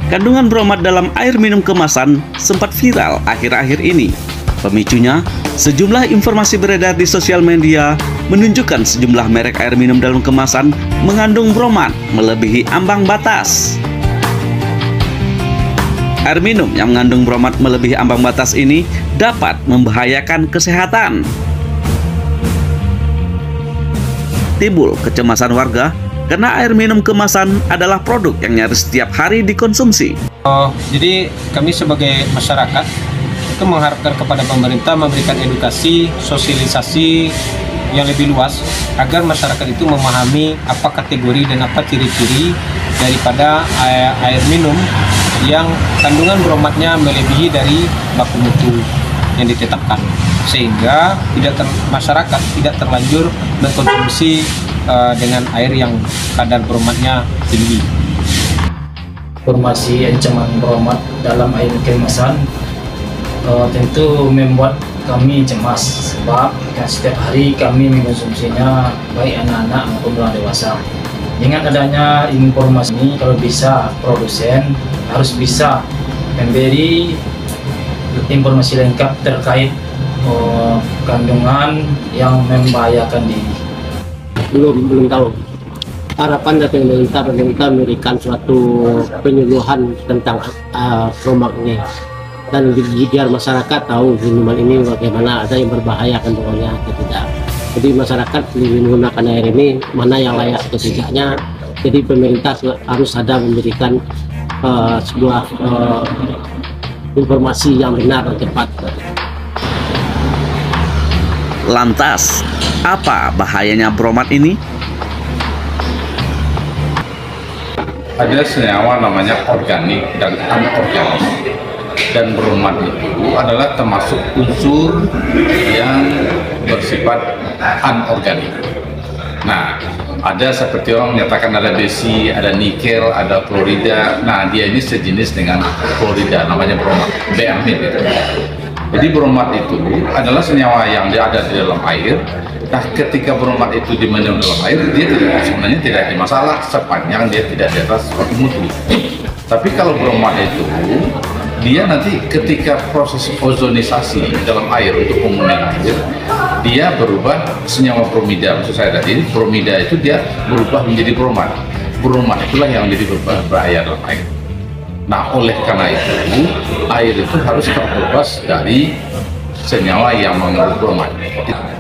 Kandungan bromat dalam air minum kemasan sempat viral akhir-akhir ini. Pemicunya, sejumlah informasi beredar di sosial media menunjukkan sejumlah merek air minum dalam kemasan mengandung bromat melebihi ambang batas. Air minum yang mengandung bromat melebihi ambang batas ini dapat membahayakan kesehatan. Timbul kecemasan warga karena air minum kemasan adalah produk yang nyaris setiap hari dikonsumsi. Jadi kami sebagai masyarakat itu mengharapkan kepada pemerintah memberikan edukasi, sosialisasi yang lebih luas agar masyarakat itu memahami apa kategori dan apa ciri-ciri daripada air minum yang kandungan bromatnya melebihi dari baku mutu yang ditetapkan, sehingga masyarakat tidak terlanjur mengkonsumsi dengan air yang kadar bromatnya tinggi. Informasi ancaman bromat dalam air kemasan tentu membuat kami cemas, sebab setiap hari kami mengkonsumsinya, baik anak-anak maupun orang dewasa. Dengan adanya informasi ini, kalau bisa produsen harus bisa memberi informasi lengkap terkait kandungan yang membahayakan diri. Belum tahu. Harapan dari pemerintah memberikan suatu penyuluhan tentang bromat ini, dan biar masyarakat tahu minuman ini bagaimana, ada yang berbahaya kandungannya atau tidak. Jadi masyarakat lebih menggunakan air ini mana yang layak atau tidaknya. Jadi pemerintah harus ada memberikan sebuah informasi yang benar dan tepat. Lantas, apa bahayanya bromat ini? Ada senyawa namanya organik dan anorganik, dan bromat itu adalah termasuk unsur yang bersifat anorganik. Nah, ada seperti orang menyatakan ada besi, ada nikel, ada klorida. Nah, dia ini sejenis dengan klorida, namanya bromat, BMN itu. Jadi bromat itu adalah senyawa yang ada di dalam air. Nah, ketika bromat itu diminum dalam air, dia sebenarnya tidak ada masalah sepanjang dia tidak di atas baku mutu. Tapi kalau bromat itu, dia nanti ketika proses ozonisasi dalam air untuk pemurnian air, dia berubah senyawa bromida. Maksud saya tadi, bromida itu dia berubah menjadi bromat. Bromat itulah yang menjadi berbahaya dalam air. Nah, oleh karena itu, air itu harus terbebas dari senyawa yang mengandung bromat.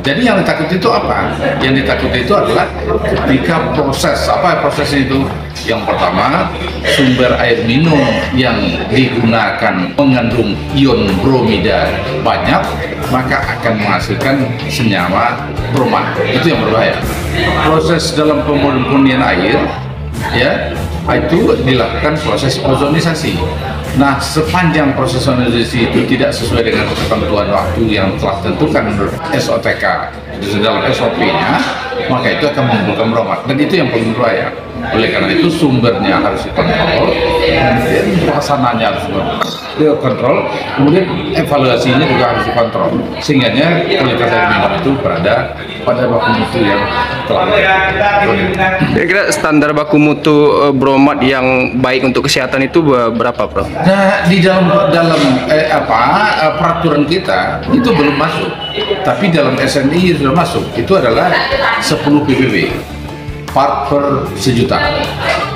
Jadi yang ditakuti itu apa? Yang ditakuti itu adalah ketika proses, apa proses itu? Yang pertama, sumber air minum yang digunakan mengandung ion bromida banyak, maka akan menghasilkan senyawa bromat. Itu yang berbahaya. Proses dalam pemurnian air, ya, itu dilakukan proses ozonisasi. Nah, sepanjang proses ozonisasi itu tidak sesuai dengan ketentuan waktu yang telah tentukan menurut SOTK dalam SOP-nya, maka itu akan menimbulkan bromat, dan itu yang paling berbahaya. Oleh karena itu sumbernya harus dikontrol, kemudian pelaksanaannya harus dikontrol, kemudian evaluasinya juga harus dikontrol, sehingga kualitas air minum itu berada pada baku mutu yang telah. Kira-kira standar baku mutu bromat yang baik untuk kesehatan itu berapa, Prof? Nah, di dalam peraturan kita itu belum masuk, tapi dalam SNI sudah masuk. Itu adalah 10 ppb part per sejuta.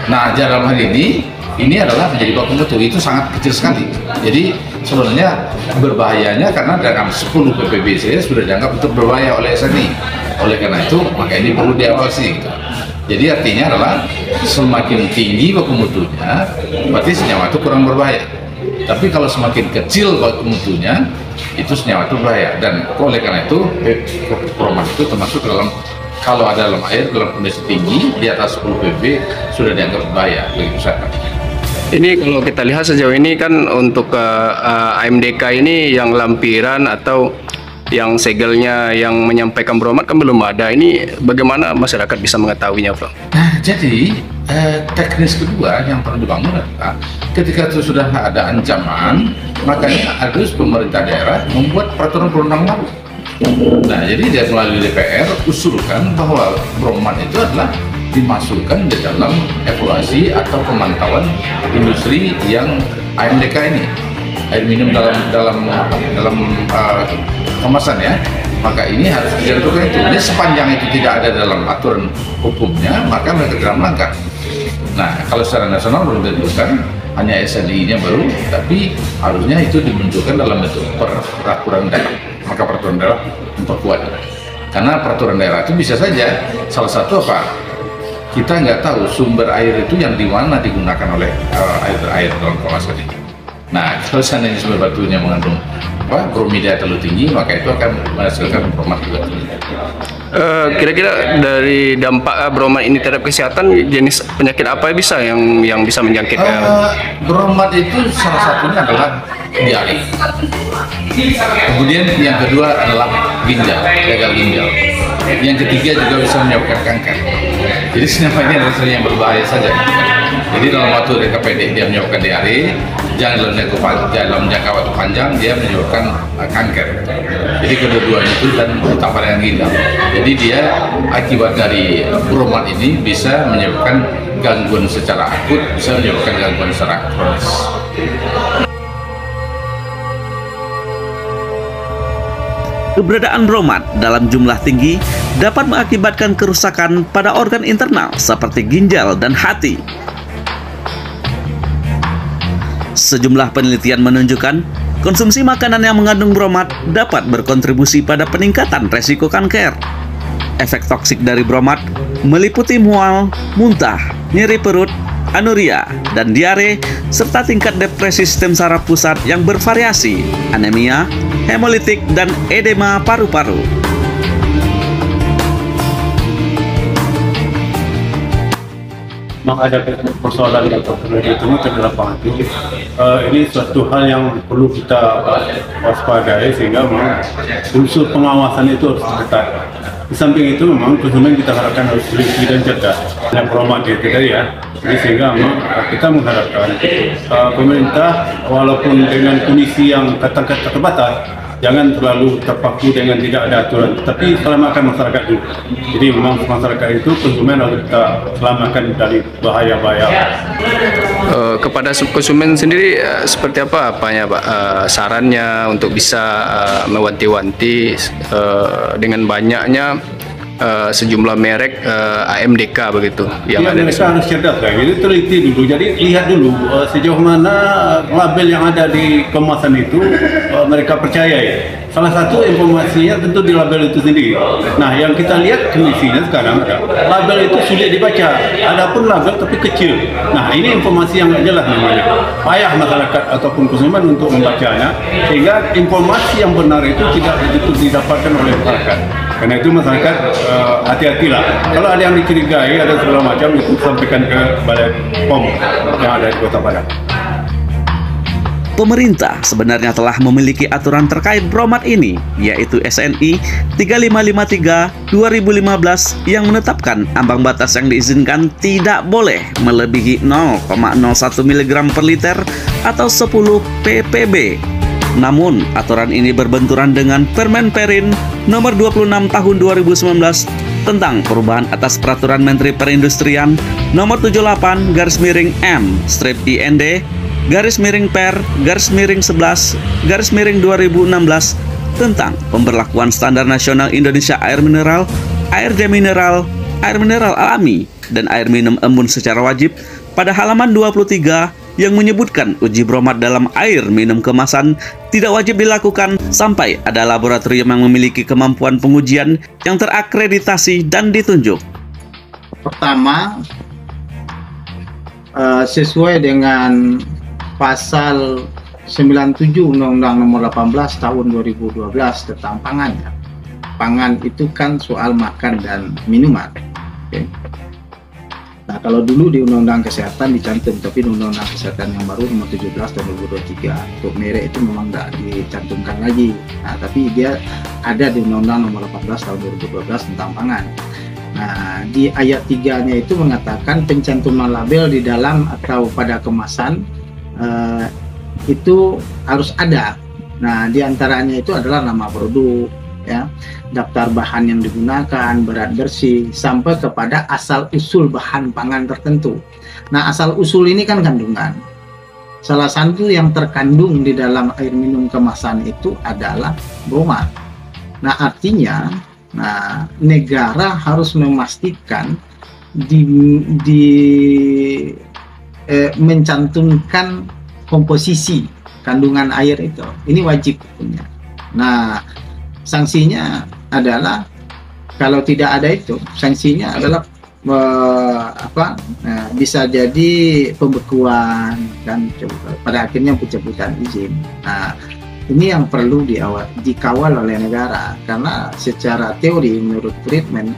Nah, dalam hal ini adalah menjadi baku mutu, itu sangat kecil sekali. Jadi sebenarnya berbahayanya karena dengan 10 ppb saja sudah dianggap itu berbahaya oleh SNI. Oleh karena itu, maka ini perlu diawasi. Jadi artinya adalah semakin tinggi baku mutunya, berarti senyawa itu kurang berbahaya. Tapi kalau semakin kecil baku mutunya, itu senyawa itu berbahaya. Dan oleh karena itu, bromat itu termasuk dalam, kalau ada dalam air dalam kondisi tinggi di atas 10 ppb sudah dianggap berbahaya bagi masyarakat. Ini kalau kita lihat sejauh ini kan untuk AMDK ini yang lampiran atau yang segelnya yang menyampaikan bromat kan belum ada. Ini bagaimana masyarakat bisa mengetahuinya, Prof? Nah, jadi teknis kedua yang perlu dibangun adalah ketika itu sudah ada ancaman, makanya harus pemerintah daerah membuat peraturan perundang-undangan. Nah, jadi dia melalui DPR usulkan bahwa bromat itu adalah dimasukkan di dalam evaluasi atau pemantauan industri yang AMDK ini, air minum dalam kemasan ya. Maka ini harus dilakukan itu. Ini sepanjang itu tidak ada dalam aturan hukumnya, maka mereka tidak melanggar. Nah, kalau secara nasional belum ditentukan, hanya SNI-nya baru, tapi harusnya itu dimunculkan dalam bentuk peraturan daerah. Maka peraturan daerah memperkuat. Karena peraturan daerah itu bisa saja salah satu apa? Kita nggak tahu sumber air itu yang di mana digunakan oleh air dalam kemasan ini. Nah, kalau seandainya sumber batunya mengandung bromida terlalu tinggi, maka itu akan menghasilkan bromat juga tinggi. Kira-kira dari dampak bromat ini terhadap kesehatan, jenis penyakit apa bisa yang bisa menjangkit? Bromat itu salah satunya adalah diare. Kemudian yang kedua adalah ginjal, gagal ginjal. Yang ketiga juga bisa menyebabkan kanker. Jadi semuanya adalah yang berbahaya saja. Jadi dalam waktu jangka pendek dia menyebabkan diare, dalam jangka waktu panjang dia menyebabkan kanker. Jadi kedua-duanya itu dan ditambah dengan ginjal. Jadi dia akibat dari bromat ini bisa menyebabkan gangguan secara akut, bisa menyebabkan gangguan secara kronis. Keberadaan bromat dalam jumlah tinggi dapat mengakibatkan kerusakan pada organ internal seperti ginjal dan hati. Sejumlah penelitian menunjukkan konsumsi makanan yang mengandung bromat dapat berkontribusi pada peningkatan resiko kanker. Efek toksik dari bromat meliputi mual, muntah, nyeri perut, anuria, dan diare, serta tingkat depresi sistem saraf pusat yang bervariasi, anemia, hemolitik, dan edema paru-paru. Memang ada persoalan atau itu di lapangan itu. Ini suatu hal yang perlu kita waspadai sehingga memang unsur pengawasan itu harus ketat. Di samping itu memang konsumen kita harapkan harus teliti dan cerdas yang bromat itu tadi ya. Jadi sehingga memang kita mengharapkan pemerintah walaupun dengan kondisi yang katakan terbatas, jangan terlalu terpaku dengan tidak ada aturan, tapi selamatkan masyarakat dulu. Jadi memang masyarakat itu konsumen harus kita selamatkan dari bahaya-bahaya. Kepada konsumen sendiri seperti apa ya Pak sarannya untuk bisa mewanti-wanti dengan banyaknya sejumlah merek AMDK begitu yang ada di mereka harus cerdas kan? Jadi teliti dulu, jadi lihat dulu sejauh mana label yang ada di kemasan itu mereka percaya ya. Salah satu informasinya tentu di label itu sendiri. Nah, yang kita lihat kondisinya sekarang ada label itu sulit dibaca. Adapun label tapi kecil. Nah, ini informasi yang jelas namanya. Payah masyarakat ataupun konsumen untuk membacanya, sehingga informasi yang benar itu tidak begitu didapatkan oleh masyarakat. Karena itu masyarakat hati-hatilah. Kalau ada yang dicurigai, ada segala macam, itu sampaikan ke Balai POM yang ada di Kota Padang. Pemerintah sebenarnya telah memiliki aturan terkait bromat ini, yaitu SNI 3553/2015 yang menetapkan ambang batas yang diizinkan tidak boleh melebihi 0,01 mg per liter atau 10 ppb. Namun, aturan ini berbenturan dengan Permen Perin nomor 26 tahun 2019 tentang perubahan atas Peraturan Menteri Perindustrian nomor 78/MIND/Per/11/2016 tentang pemberlakuan standar nasional Indonesia air mineral, air demineral, air mineral alami, dan air minum embun secara wajib pada halaman 23 yang menyebutkan uji bromat dalam air minum kemasan tidak wajib dilakukan sampai ada laboratorium yang memiliki kemampuan pengujian yang terakreditasi dan ditunjuk. Pertama, sesuai dengan pasal 97 Undang-Undang Nomor 18 Tahun 2012 tentang pangan. Pangan itu kan soal makan dan minuman. Okay. Nah, kalau dulu di Undang-Undang Kesehatan dicantum, tapi di Undang-Undang Kesehatan yang baru nomor 17 tahun 2023 untuk merek itu memang tidak dicantumkan lagi. Nah, tapi dia ada di Undang-Undang nomor 18 tahun 2012 tentang pangan. Nah, di ayat 3-nya itu mengatakan pencantuman label di dalam atau pada kemasan itu harus ada. Nah, di antaranya itu adalah nama produk, ya, daftar bahan yang digunakan, berat bersih, sampai kepada asal usul bahan pangan tertentu. Nah, asal usul ini kan kandungan. Salah satu yang terkandung di dalam air minum kemasan itu adalah bromat. Nah, artinya, negara harus memastikan mencantumkan komposisi kandungan air itu. Ini wajib punya. Nah, sanksinya adalah kalau tidak ada itu, sanksinya adalah bisa jadi pembekuan dan pada akhirnya pencabutan izin. Nah, ini yang perlu dikawal oleh negara, karena secara teori menurut Friedman,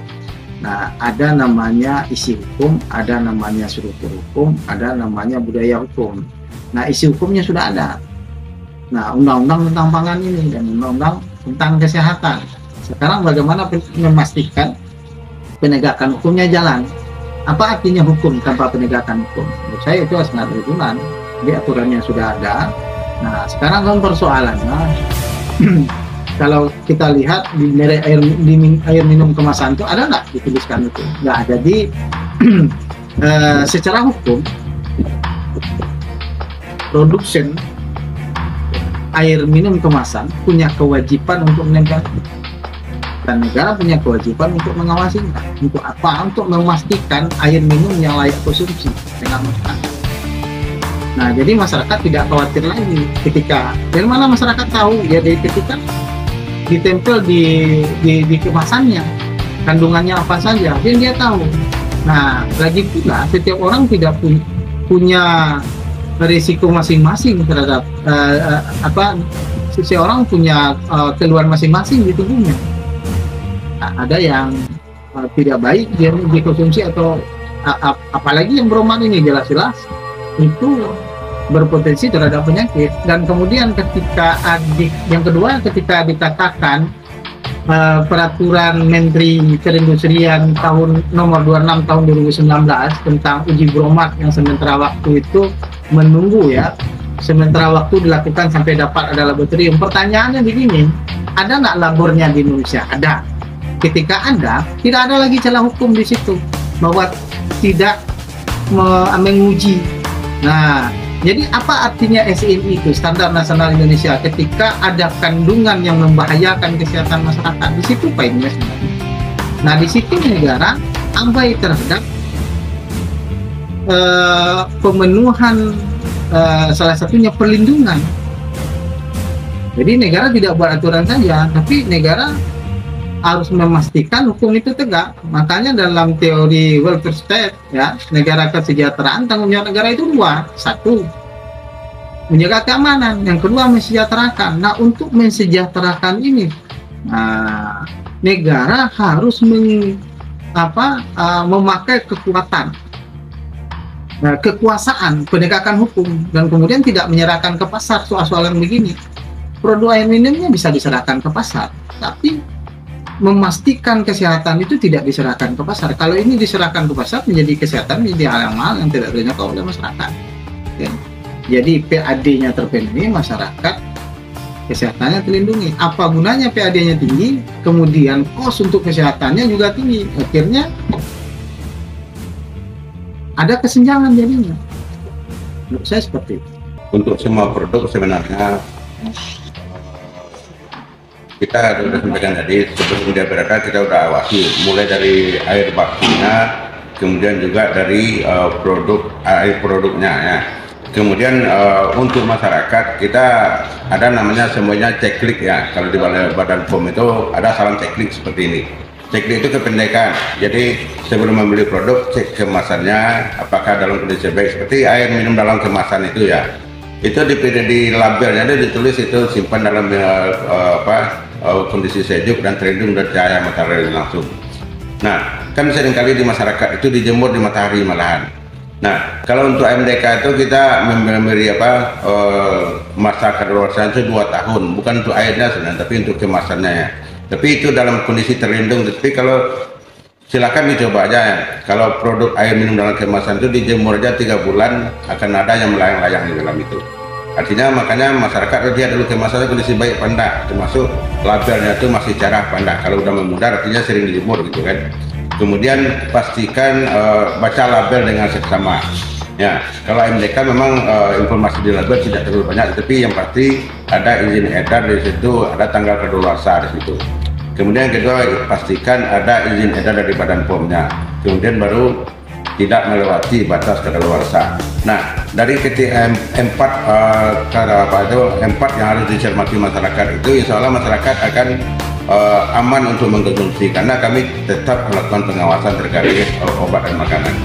ada namanya isi hukum, ada namanya struktur hukum, ada namanya budaya hukum. Nah, isi hukumnya sudah ada. Nah, undang-undang tentang pangan ini dan undang-undang tentang kesehatan. Sekarang bagaimana memastikan penegakan hukumnya jalan? Apa artinya hukum tanpa penegakan hukum? Menurut saya itu sangat berguna. Di aturannya sudah ada. Nah, sekarang kan persoalannya, kalau kita lihat di air minum kemasan itu ada nggak dituliskan itu? Nggak ada. Jadi secara hukum, produsen air minum kemasan punya kewajiban untuk menegakkan, dan negara punya kewajiban untuk mengawasinya. Untuk apa? Untuk memastikan air minum yang layak konsumsi dengan masyarakat. Nah, jadi masyarakat tidak khawatir lagi ketika, dari mana masyarakat tahu? Ya dari ketika ditempel di kemasannya, kandungannya apa saja, dan dia tahu. Nah, lagi pula setiap orang tidak punya risiko masing-masing terhadap seseorang punya keluhan masing-masing di tubuhnya. Ada yang tidak baik dia dikonsumsi, atau apalagi yang bromat ini jelas-jelas itu berpotensi terhadap penyakit. Dan kemudian yang kedua ketika dikatakan peraturan Menteri Perindustrian nomor 26 tahun 2019 tentang uji bromat yang sementara waktu itu menunggu, ya, sementara waktu dilakukan sampai dapat ada laboratorium. Pertanyaannya begini, ada nggak labornya di Indonesia? Ada. Ketika ada, tidak ada lagi celah hukum di situ bahwa tidak menguji. Nah, jadi apa artinya SNI itu, Standar Nasional Indonesia, ketika ada kandungan yang membahayakan kesehatan masyarakat? Di situ poinnya sebenarnya. Nah, di situ negara abai terhadap pemenuhan salah satunya perlindungan. Jadi negara tidak buat aturan saja, tapi negara harus memastikan hukum itu tegak. Makanya dalam teori welfare state, ya, negara kesejahteraan, tanggung jawab negara itu dua. Satu, menjaga keamanan. Yang kedua, mensejahterakan. Nah, untuk mensejahterakan ini, negara harus memakai kekuasaan penegakan hukum, dan kemudian tidak menyerahkan ke pasar. Soal-soal yang begini, produk air minumnya bisa diserahkan ke pasar, tapi memastikan kesehatan itu tidak diserahkan ke pasar. Kalau ini diserahkan ke pasar, menjadi kesehatan menjadi hal yang mahal yang tidak terjangkau oleh masyarakat, ya. Jadi PAD-nya terpenuhi, masyarakat kesehatannya terlindungi. Apa gunanya PAD-nya tinggi, kemudian kos untuk kesehatannya juga tinggi, akhirnya ada kesenjangan jadinya. Menurut saya seperti itu. Untuk semua produk sebenarnya kita sudah sampaikan tadi, sebelum dia beredar kita sudah awasi, mulai dari air bakunya, kemudian juga dari produknya, ya. Kemudian untuk masyarakat kita ada namanya semuanya ceklik, ya. Kalau di Badan POM itu ada salam ceklik seperti ini. Ceklik itu kependekan. Jadi sebelum membeli produk, cek kemasannya apakah dalam kondisi baik, seperti air minum dalam kemasan itu, ya. Itu di labelnya ada ditulis itu simpan dalam kondisi sejuk dan terlindung dari cahaya matahari langsung. Nah, kan seringkali di masyarakat itu dijemur di matahari malahan. Nah, kalau untuk MDK itu kita memberi masa kadaluarsa itu 2 tahun, bukan untuk airnya sebenarnya, tapi untuk kemasannya, ya. Tapi itu dalam kondisi terlindung. Tapi kalau silakan dicoba aja, ya. Kalau produk air minum dalam kemasan itu dijemur aja 3 bulan, akan ada yang melayang-layang di dalam itu. Artinya makanya masyarakat lihat dulu kemasannya kondisi baik apa enggak, termasuk labelnya itu masih cerah apa enggak. Kalau udah memudar artinya sering dijemur gitu kan. Kemudian pastikan baca label dengan seksama. Ya, kalau MDK memang informasi di label tidak terlalu banyak, tapi yang pasti ada izin edar di situ, ada tanggal kadaluarsa di situ. Kemudian yang kedua, pastikan ada izin edar dari Badan POM-nya. Kemudian baru tidak melewati batas kadaluarsa. Nah, dari empat yang harus dicermati masyarakat itu, insya Allah masyarakat akan aman untuk mengkonsumsi karena kami tetap melakukan pengawasan terkait obat dan makanan.